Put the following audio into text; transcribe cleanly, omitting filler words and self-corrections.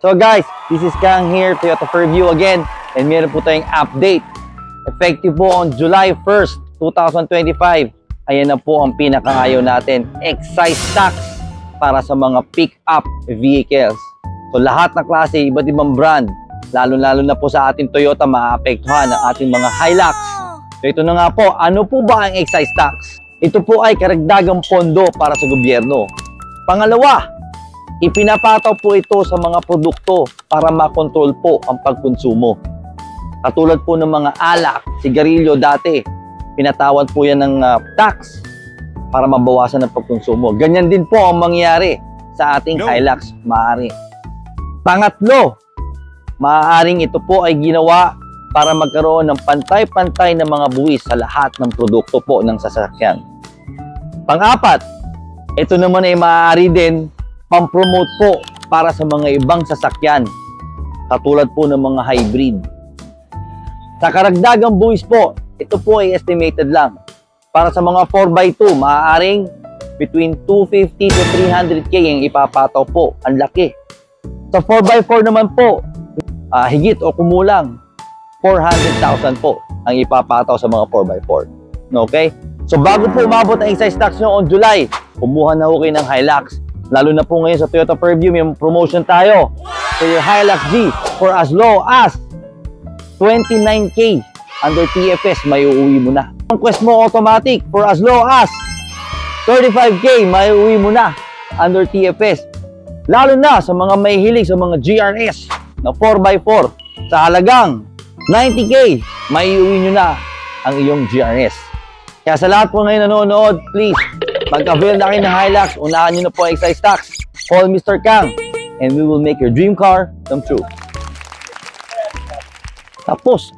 So guys, this is Kang here, Toyota Fairview again, and meron po tayong update. Effective po on July 1st, 2025. Ayan na po ang pinakaayaw natin, excise tax para sa mga pick-up vehicles. So lahat na klase, iba't ibang brand, lalo-lalo na po sa ating Toyota, maapektuhan ang ating mga Hilux. So ito na nga po, ano po ba ang excise tax? Ito po ay karagdagang pondo para sa gobyerno. Pangalawa, ipinapataw po ito sa mga produkto para makontrol po ang pagkonsumo. Katulad po ng mga alak, sigarilyo dati, pinatawan po yan ng tax para mabawasan ang pagkonsumo. Ganyan din po ang mangyayari sa ating Hilux, maaari. Pangatlo, maaaring ito po ay ginawa para magkaroon ng pantay-pantay na mga buwis sa lahat ng produkto po ng sasakyan. Pang-apat, ito naman ay maaari din pang-promote po para sa mga ibang sasakyan, katulad po ng mga hybrid. Sa karagdagang buwis po, ito po ay estimated lang. Para sa mga 4x2, maaaring between 250 to 300k ang ipapataw po. Ang laki. Sa 4x4 naman po, higit o kumulang 400,000 po ang ipapataw sa mga 4x4. Okay? So bago po umabot ang excise tax nyo on July, kumuha na ho kayo ng Hilux. Lalo na po ngayon sa Toyota Fairview, may promotion tayo. So your Hilux G for as low as 29k under TFS, may uuwi mo na. Ang Quest mo automatic for as low as 35k, may uuwi mo na under TFS. Lalo na sa mga may hilig sa mga GRS na 4x4, sa halagang 90k, may uuwi nyo na ang iyong GRS. Kaya sa lahat po ngayon nanonood, please, mag-avail na kayo ng Hilux, unahan nyo na po excise tax. Call Mr. Kang and we will make your dream car come true. Tapos,